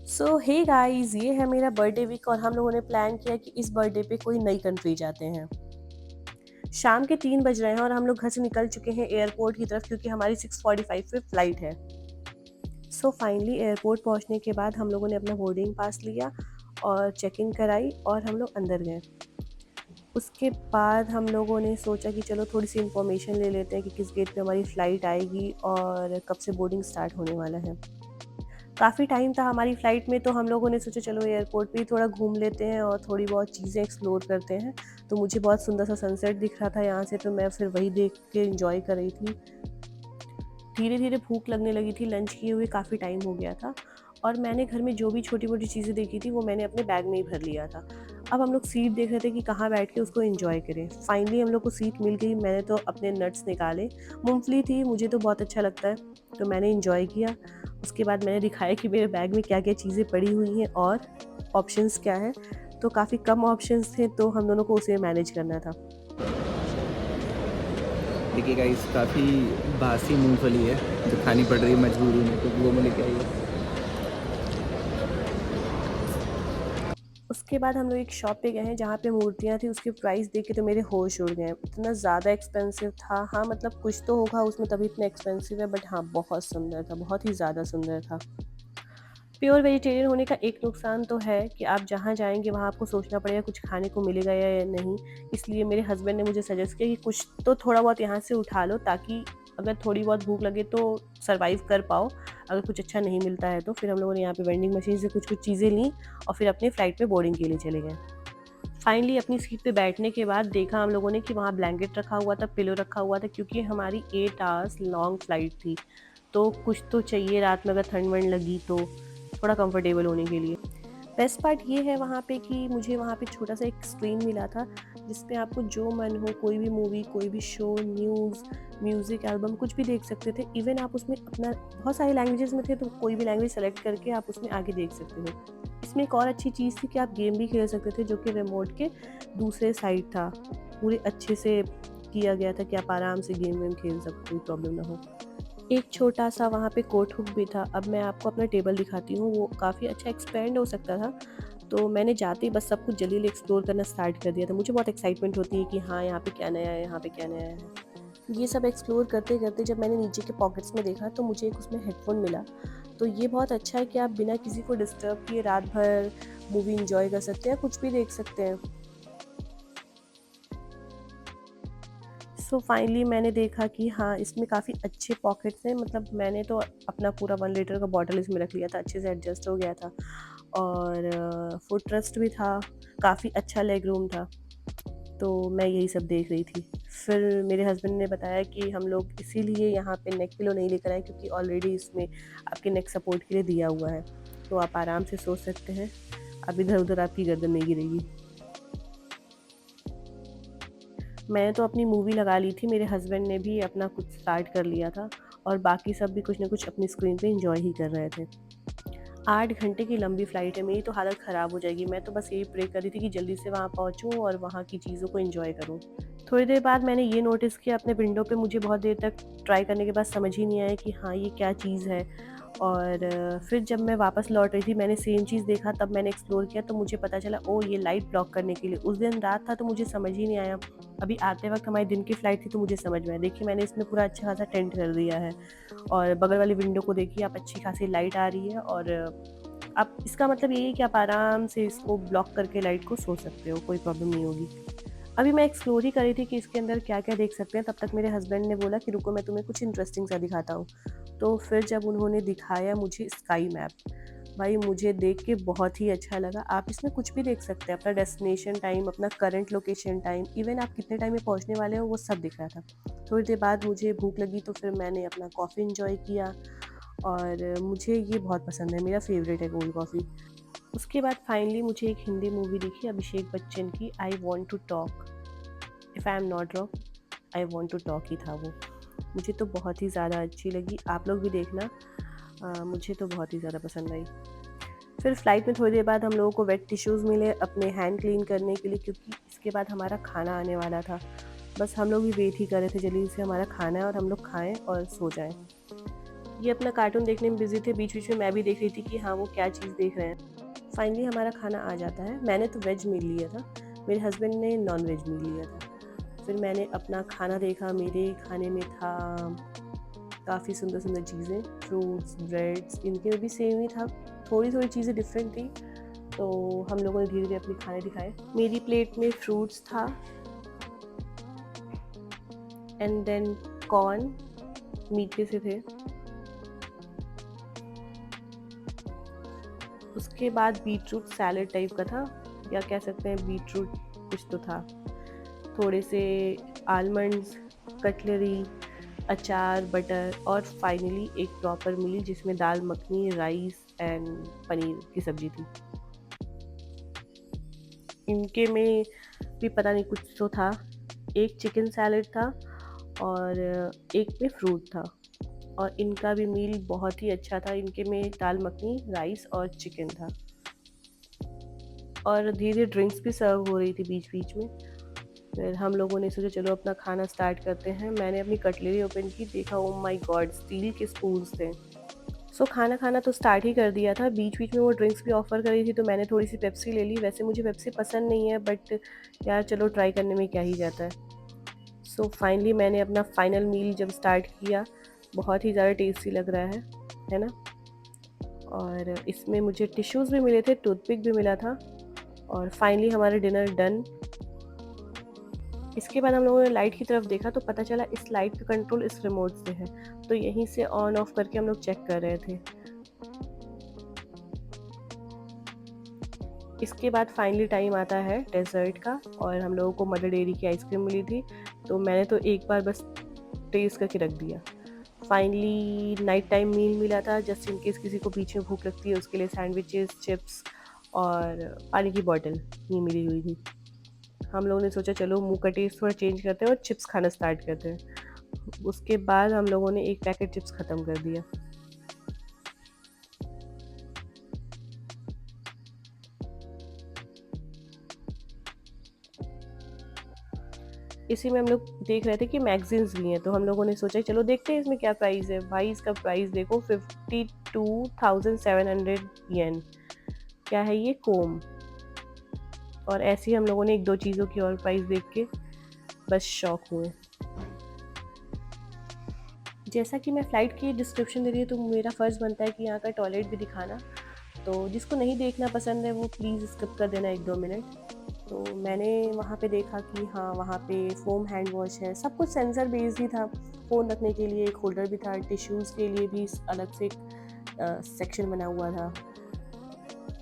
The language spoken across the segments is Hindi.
सो हे गाइस, ये है मेरा बर्थडे वीक और हम लोगों ने प्लान किया कि इस बर्थडे पे कोई नई कंट्री जाते हैं। शाम के 3 बज रहे हैं और हम लोग घर से निकल चुके हैं एयरपोर्ट की तरफ, क्योंकि हमारी 6:45 पे फ्लाइट है। सो फाइनली एयरपोर्ट पहुंचने के बाद हम लोगों ने अपना बोर्डिंग पास लिया और चेक इन कराई और हम लोग अंदर गए। उसके बाद हम लोगों ने सोचा कि चलो थोड़ी सी इन्फॉर्मेशन ले लेते हैं कि किस गेट पे हमारी फ़्लाइट आएगी और कब से बोर्डिंग स्टार्ट होने वाला है। काफ़ी टाइम था हमारी फ़्लाइट में, तो हम लोगों ने सोचा चलो एयरपोर्ट पे ही थोड़ा घूम लेते हैं और थोड़ी बहुत चीज़ें एक्सप्लोर करते हैं। तो मुझे बहुत सुंदर सा सनसेट दिख रहा था यहाँ से, तो मैं फिर वही देख के एंजॉय कर रही थी। धीरे धीरे भूख लगने लगी थी, लंच किए हुए काफ़ी टाइम हो गया था और मैंने घर में जो भी छोटी मोटी चीज़ें देखी थी वो मैंने अपने बैग में ही भर लिया था। अब हम लोग सीट देख रहे थे कि कहाँ बैठ के उसको एंजॉय करें। फाइनली हम लोग को सीट मिल गई। मैंने तो अपने नट्स निकाले, मूंगफली थी, मुझे तो बहुत अच्छा लगता है, तो मैंने एंजॉय किया। उसके बाद मैंने दिखाया कि मेरे बैग में क्या क्या चीज़ें पड़ी हुई हैं और ऑप्शंस क्या है। तो काफ़ी कम ऑप्शंस थे, तो हम दोनों को उसे मैनेज करना था। देखिए गाइस, काफ़ी बासी मूँगफली है जो खानी पड़ रही है मजबूरी में, क्योंकि वो मैं लेके आई है। उसके बाद हम लोग एक शॉप पे गए हैं जहाँ पे मूर्तियाँ थी। उसके प्राइस देख के तो मेरे होश उड़ गए। इतना ज़्यादा एक्सपेंसिव था। हाँ, मतलब कुछ तो होगा उसमें तभी इतना एक्सपेंसिव है, बट हाँ, बहुत सुंदर था, बहुत ही ज़्यादा सुंदर था। प्योर वेजिटेरियन होने का एक नुकसान तो है कि आप जहाँ जाएँगे वहाँ आपको सोचना पड़ेगा कुछ खाने को मिलेगा या नहीं। इसलिए मेरे हस्बैंड ने मुझे सजेस्ट किया कि कुछ तो थोड़ा बहुत यहाँ से उठा लो, ताकि अगर थोड़ी बहुत भूख लगे तो सर्वाइव कर पाओ। अगर कुछ अच्छा नहीं मिलता है तो। फिर हम लोगों ने यहाँ पे वेंडिंग मशीन से कुछ-कुछ चीज़ें लीं और फिर अपने फ्लाइट में बोर्डिंग के लिए चले गए। फाइनली अपनी सीट पे बैठने के बाद देखा हम लोगों ने कि वहाँ ब्लैंकेट रखा हुआ था, पिलो रखा हुआ था, क्योंकि हमारी 8 आवर्स लॉन्ग फ्लाइट थी। तो कुछ तो चाहिए रात में अगर ठंड-वंड लगी तो, थोड़ा कंफर्टेबल होने के लिए। बेस्ट पार्ट ये है वहाँ पे कि मुझे वहाँ पे छोटा-सा एक स्क्रीन मिला था, जिसपे आपको जो मन हो कोई भी मूवी, कोई भी शो, न्यूज़, म्यूज़िक एल्बम कुछ भी देख सकते थे। इवन आप उसमें अपना बहुत सारी लैंग्वेजेज़ में थे, तो कोई भी लैंग्वेज सेलेक्ट करके आप उसमें आगे देख सकते थे। इसमें एक और अच्छी चीज़ थी कि आप गेम भी खेल सकते थे, जो कि रिमोट के दूसरे साइड था। पूरे अच्छे से किया गया था कि आप आराम से गेम वेम खेल सको, कोई प्रॉब्लम ना हो। एक छोटा-सा वहाँ पे कोट हुक भी था। अब मैं आपको अपना टेबल दिखाती हूँ, वो काफ़ी अच्छा एक्सपेंड हो सकता था। तो मैंने जाते ही बस सब कुछ जल्दी-जल्दी एक्सप्लोर करना स्टार्ट कर दिया था। मुझे बहुत एक्साइटमेंट होती है कि हाँ, यहाँ पे क्या नया है, यहाँ पे क्या नया है। ये सब एक्सप्लोर करते-करते जब मैंने नीचे के पॉकेट्स में देखा, तो मुझे एक उसमें हेडफ़ोन मिला। तो ये बहुत अच्छा है कि आप बिना किसी को डिस्टर्ब किए रात भर मूवी एन्जॉय कर सकते हैं, कुछ भी देख सकते हैं। सो फाइनली मैंने देखा कि हाँ, इसमें काफ़ी अच्छे पॉकेट्स हैं। मतलब मैंने तो अपना पूरा 1 लीटर का बॉटल इसमें रख लिया था, अच्छे से एडजस्ट हो गया था और फुट रेस्ट भी था, काफ़ी अच्छा लेग रूम था। तो मैं यही सब देख रही थी। फिर मेरे हस्बैंड ने बताया कि हम लोग इसीलिए यहाँ पे नेक पिलो नहीं लेकर आए, क्योंकि ऑलरेडी इसमें आपके नेक सपोर्ट के लिए दिया हुआ है। तो आप आराम से सो सकते हैं, अब इधर-उधर आपकी गर्दन नहीं गिरेगी। मैंने तो अपनी मूवी लगा ली थी, मेरे हस्बैंड ने भी अपना कुछ स्टार्ट कर लिया था और बाकी सब भी कुछ न कुछ अपनी स्क्रीन पे एन्जॉय ही कर रहे थे। 8 घंटे की लंबी फ़्लाइट है, मेरी तो हालत ख़राब हो जाएगी। मैं तो बस यही प्रे कर रही थी कि जल्दी से वहाँ पहुँचूँ और वहाँ की चीज़ों को एन्जॉय करूँ। थोड़ी देर बाद मैंने ये नोटिस किया अपने विंडो पे, मुझे बहुत देर तक ट्राई करने के बाद समझ ही नहीं आया कि हाँ, ये क्या चीज़ है। और फिर जब मैं वापस लौट रही थी, मैंने सेम चीज़ देखा, तब मैंने एक्सप्लोर किया, तो मुझे पता चला ओह! ये लाइट ब्लॉक करने के लिए। उस दिन रात था तो मुझे समझ ही नहीं आया। अभी आते वक़्त हमारी दिन की फ़्लाइट थी तो मुझे समझ में आया। देखिए मैंने इसमें पूरा अच्छा खासा टेंट कर दिया है और बगल वाली विंडो को देखिए आप, अच्छी खासी लाइट आ रही है और आप, इसका मतलब यही है कि आप आराम से इसको ब्लॉक करके लाइट को सो सकते हो, कोई प्रॉब्लम नहीं होगी। अभी मैं एक्सप्लोर ही कर रही थी कि इसके अंदर क्या-क्या देख सकते हैं, तब तक मेरे हस्बैंड ने बोला कि रुको मैं तुम्हें कुछ इंटरेस्टिंग सा दिखाता हूँ। तो फिर जब उन्होंने दिखाया मुझे स्काई मैप, भाई मुझे देख के बहुत ही अच्छा लगा। आप इसमें कुछ भी देख सकते हैं, अपना डेस्टिनेशन टाइम, अपना करंट लोकेशन टाइम, इवन आप कितने टाइम में पहुँचने वाले हो वो सब दिख रहा था। थोड़ी देर बाद मुझे भूख लगी तो फिर मैंने अपना कॉफ़ी एन्जॉय किया और मुझे ये बहुत पसंद है, मेरा फ़ेवरेट है कोल्ड कॉफ़ी। उसके बाद फाइनली मुझे एक हिंदी मूवी दिखी अभिषेक बच्चन की, I want to talk, if I am not wrong, I want to talk ही था वो। मुझे तो बहुत ही ज़्यादा अच्छी लगी, आप लोग भी देखना। मुझे तो बहुत ही ज़्यादा पसंद आई। फिर फ्लाइट में थोड़ी देर बाद हम लोगों को वेट टिश्यूज़ मिले अपने हैंड क्लीन करने के लिए, क्योंकि इसके बाद हमारा खाना आने वाला था। बस हम लोग भी वेट ही कर रहे थे जल्दी से हमारा खाना है और हम लोग खाएँ और सो जाएँ। ये अपना कार्टून देखने में बिजी थे, बीच बीच में मैं भी देख रही थी कि हाँ वो क्या चीज़ देख रहे हैं। फाइनली हमारा खाना आ जाता है। मैंने तो वेज मील लिया था, मेरे हस्बैंड ने नॉन वेज मील लिया था। फिर मैंने अपना खाना देखा, मेरे खाने में था काफ़ी सुंदर सुंदर चीज़ें, फ्रूट्स, ब्रेड्स, इनके में भी सेम ही था, थोड़ी थोड़ी चीज़ें डिफरेंट थी। तो हम लोगों ने धीरे धीरे अपने खाने दिखाए। मेरी प्लेट में फ्रूट्स था एंड देन कॉर्न मीठे से थे। उसके बाद बीटरूट सैलेड टाइप का था, या कह सकते हैं बीटरूट कुछ तो था। थोड़े से आलमंड्स, कटलरी, अचार, बटर और फाइनली एक प्रॉपर मिली जिसमें दाल मखनी, राइस एंड पनीर की सब्जी थी। इनके में भी पता नहीं कुछ तो था। एक चिकन सैलेड था और एक में फ्रूट था, और इनका भी मील बहुत ही अच्छा था। इनके में दाल मखनी, राइस और चिकन था, और धीरे धीरे ड्रिंक्स भी सर्व हो रही थी बीच बीच में। फिर हम लोगों ने सोचा चलो अपना खाना स्टार्ट करते हैं। मैंने अपनी कटलरी ओपन की, देखा ओ माय गॉड स्टील के स्पून्स थे। सो खाना खाना तो स्टार्ट ही कर दिया था। बीच बीच में वो ड्रिंक्स भी ऑफ़र करी थी, तो मैंने थोड़ी सी पेप्सी ले ली। वैसे मुझे पेप्सी पसंद नहीं है, बट यार चलो ट्राई करने में क्या ही जाता है। सो फाइनली मैंने अपना फाइनल मील जब स्टार्ट किया, बहुत ही ज़्यादा टेस्टी लग रहा है ना। और इसमें मुझे टिश्यूज़ भी मिले थे, टूथपिक भी मिला था, और फाइनली हमारा डिनर डन। इसके बाद हम लोगों ने लाइट की तरफ देखा तो पता चला इस लाइट का कंट्रोल इस रिमोट से है, तो यहीं से ऑन ऑफ करके हम लोग चेक कर रहे थे। इसके बाद फाइनली टाइम आता है डेजर्ट का, और हम लोगों को मदर डेयरी की आइसक्रीम मिली थी, तो मैंने तो एक बार बस टेस्ट करके रख दिया। फाइनली नाइट टाइम मील मिला था, जस्ट इन केस किसी को बीच में भूख लगती है उसके लिए सैंडविचेस, चिप्स और पानी की बॉटल ये मिली हुई थी। हम लोगों ने सोचा चलो मुंह का टेस्ट थोड़ा चेंज करते हैं और चिप्स खाना स्टार्ट करते हैं। उसके बाद हम लोगों ने एक पैकेट चिप्स ख़त्म कर दिया। इसी में हम लोग देख रहे थे कि मैगजीन्स भी हैं, तो हम लोगों ने सोचा चलो देखते हैं इसमें क्या प्राइस है। भाई इसका प्राइस देखो 52,700 येन। क्या है ये? कोम। और ऐसे ही हम लोगों ने एक दो चीज़ों की और प्राइस देख के बस शॉक हुए। जैसा कि मैं फ़्लाइट की डिस्क्रिप्शन दे रही हूँ, तो मेरा फ़र्ज़ बनता है कि यहाँ का टॉयलेट भी दिखाना। तो जिसको नहीं देखना पसंद है वो प्लीज़ स्किप कर देना 1-2 मिनट। तो मैंने वहाँ पे देखा कि हाँ वहाँ पे फ़ोम हैंड वॉश है, सब कुछ सेंसर बेस्ड ही था। फ़ोन रखने के लिए एक होल्डर भी था, टिश्यूज़ के लिए भी अलग से एक सेक्शन बना हुआ था,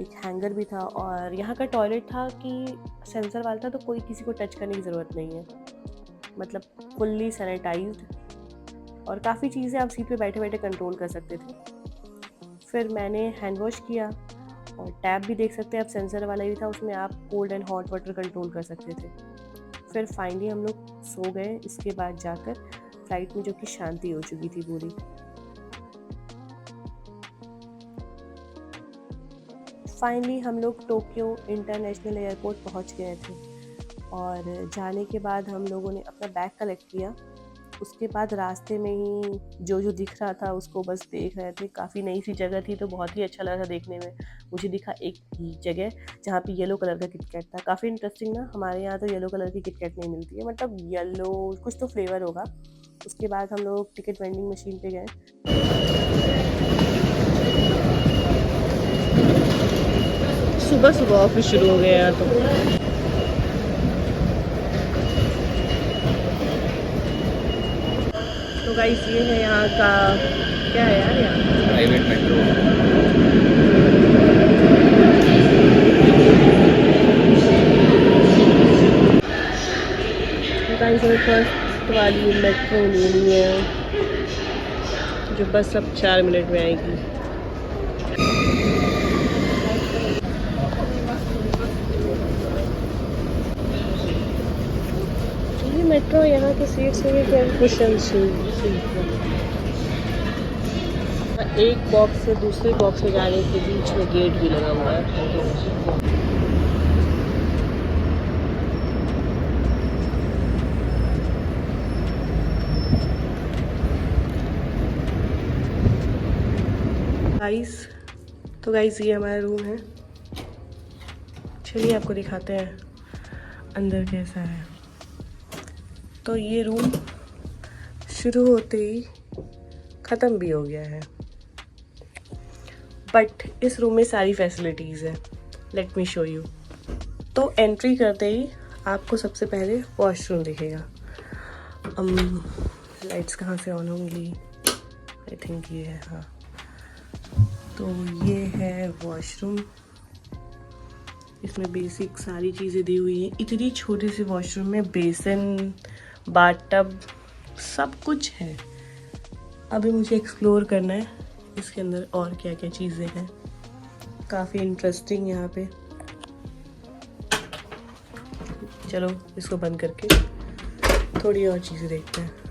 एक हैंगर भी था। और यहाँ का टॉयलेट था कि सेंसर वाला था, तो कोई किसी को टच करने की ज़रूरत नहीं है, मतलब फुल्ली सैनिटाइज्ड, और काफ़ी चीज़ें आप सीट पे बैठे बैठे कंट्रोल कर सकते थे। फिर मैंने हैंड वॉश किया, और टैब भी देख सकते हैं आप, सेंसर वाला ही था, उसमें आप cold and hot water control कर सकते थे। फिर फाइनली हम लोग सो गए इसके बाद जाकर फ्लाइट में, जो कि शांति हो चुकी थी पूरी। फाइनली हम लोग टोक्यो इंटरनेशनल एयरपोर्ट पहुंच गए थे, और जाने के बाद हम लोगों ने अपना बैग कलेक्ट किया। उसके बाद रास्ते में ही जो जो दिख रहा था उसको बस देख रहे थे। काफ़ी नई सी जगह थी, तो बहुत ही अच्छा लगा था देखने में। मुझे दिखा एक जगह जहाँ पे येलो कलर का किटकैट था, काफ़ी इंटरेस्टिंग ना। हमारे यहाँ तो येलो कलर की किटकैट नहीं मिलती है, मतलब येलो कुछ तो फ्लेवर होगा। उसके बाद हम लोग टिकट वेंडिंग मशीन पे गए। सुबह सुबह ऑफिस शुरू हो गया तो गाइस ये है यहाँ का, क्या है यार यहाँ, प्राइवेट मेट्रो। गाइस हमें फर्स्ट वाली मेट्रो लेनी है, जो बस अब 4 मिनट में आएगी। ये मेट्रो यहाँ के सीट्स में भी कुशन सीट, एक बॉक्स से दूसरे बॉक्स में जाने के बीच में गेट भी लगा हुआ है। गाइस ये हमारा रूम है। चलिए आपको दिखाते हैं अंदर कैसा है। तो ये रूम शुरू होते ही ख़त्म भी हो गया है, बट इस रूम में सारी फैसिलिटीज़ है। Let me show you. तो एंट्री करते ही आपको सबसे पहले वॉशरूम दिखेगा। लाइट्स कहाँ से ऑन होंगी? आई थिंक ये है, हाँ। तो ये है वॉशरूम। इसमें बेसिक सारी चीज़ें दी हुई हैं। इतनी छोटी सी वॉशरूम में बेसिन, बाथटब, सब कुछ है। अभी मुझे एक्सप्लोर करना है इसके अंदर और क्या क्या चीज़ें हैं। काफ़ी इंटरेस्टिंग यहाँ पे। चलो इसको बंद करके थोड़ी और चीज़ें देखते हैं।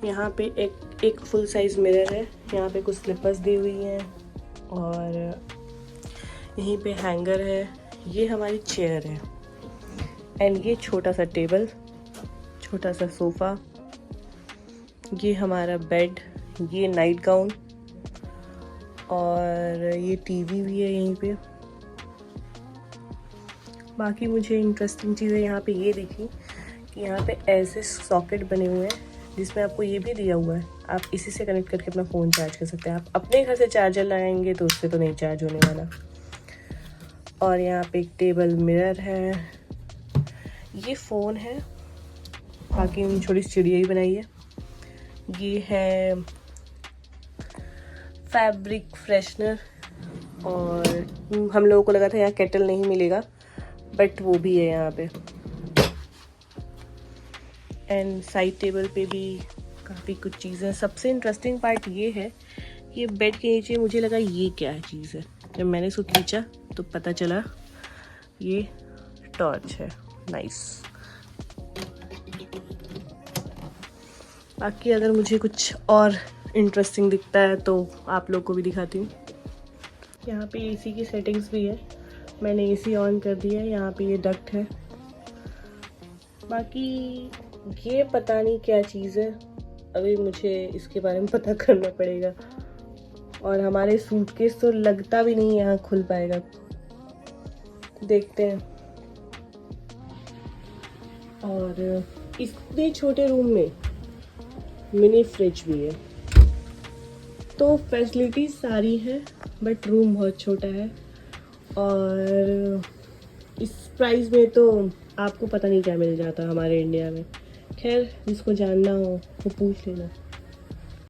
यहाँ पे एक फुल साइज मिरर है। यहाँ पे कुछ स्लिपर्स दी हुई हैं और यहीं पे हैंगर है। ये हमारी चेयर है एंड ये छोटा सा टेबल, छोटा सा सोफ़ा, ये हमारा बेड, ये नाइट गाउन और ये टीवी भी है यहीं पे। बाकी मुझे इंटरेस्टिंग चीज़ें यहाँ पे ये दिखी कि यहाँ पे ऐसे सॉकेट बने हुए हैं जिसमें आपको ये भी दिया हुआ है आप इसी से कनेक्ट करके अपना फ़ोन चार्ज कर सकते हैं। आप अपने घर से चार्जर लगाएंगे तो उससे तो नहीं चार्ज होने वाला। और यहाँ पे एक टेबल मिरर है, ये फ़ोन है। बाकी छोटी सी चिड़िया ही बनाई है। ये है फैब्रिक फ्रेशनर और हम लोगों को लगा था यहाँ केटल नहीं मिलेगा, बट वो भी है यहाँ पे। एंड साइड टेबल पे भी काफ़ी कुछ चीज़ें। सबसे इंटरेस्टिंग पार्ट ये है, ये बेड के नीचे मुझे लगा ये क्या है चीज़ है। जब मैंने इसको खींचा तो पता चला ये टॉर्च है। नाइस। बाकी अगर मुझे कुछ और इंटरेस्टिंग दिखता है तो आप लोग को भी दिखाती हूँ। यहाँ पे एसी की सेटिंग्स भी है। मैंने एसी ऑन कर दिया है। यहाँ पे ये डक्ट है। बाकी ये पता नहीं क्या चीज़ है, अभी मुझे इसके बारे में पता करना पड़ेगा। और हमारे सूटकेस तो लगता भी नहीं यहाँ खुल पाएगा, देखते हैं। और इतने छोटे रूम में मिनी फ्रिज भी है। तो फैसिलिटीज सारी है बट रूम बहुत छोटा है। और इस प्राइस में तो आपको पता नहीं क्या मिल जाता हमारे इंडिया में। खैर जिसको जानना हो वो पूछ लेना।